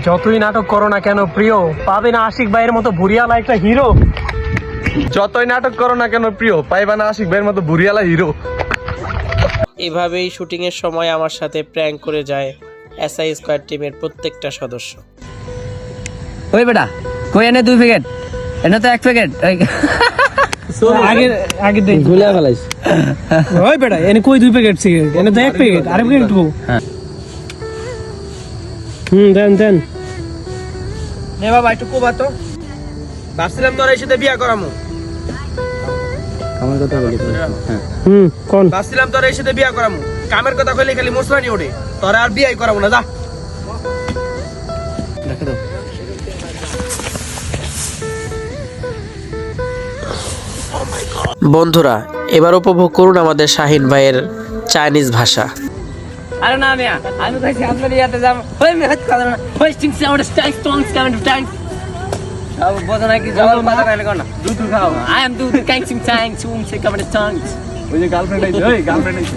যতই নাটক করো না কেন প্রিয়, পাবে না আশিক ভাইয়ের মতো ভুরিয়ালা একটা হিরো। যতই নাটক করো না কেন প্রিয়, পাইবা না আশিক ভাইয়ের মতো বুড়িয়ালা হিরো। এভাবেই শুটিং এর সময় আমার সাথে প্র্যাঙ্ক করে যায় এসআই স্কোয়াড টিমের প্রত্যেকটা সদস্য। ওই বেটা কই এনে 2 প্যাকেট, এনে তো 1 প্যাকেট। আগে আগে দেখ গুলা ফেলাইছ। ওই বেটা এনে কই 2 প্যাকেট সিগারেট, এনে তো 1 প্যাকেট, আরে প্যাকেট দেবো। দেন নে বাবা একটু কোবা তো, ভাবছিলাম তোর এই সাথে বিয়া করামু। আমার কথা বলি। কোন ভাবছিলাম তোর এই সাথে বিয়া করামু, কামের কথা কইলে খালি মুসরানি ওঠে, তোর আর বিয়াই করামু না, যা। বন্ধুরা, এবার উপভোগ করুন আমাদের শাহিন ভাইয়ের চাইনিজ ভাষা। আরে না মিয়া, আমি কইছি আপনার ইয়াতে যাব। ওই মে হাত কাদা না। ওই স্টিং সাউন্ড স্টাইল স্টংস কামিং টু টাইম। সব বোঝা নাকি জল কথা কইলে কোন না। দুধ খাও। আই এম দুধ ক্যাং সিং ট্যাং সুম সে কামিং টু টাংস। ওই যে গার্লফ্রেন্ড আইছে, ওই গার্লফ্রেন্ড আইছে।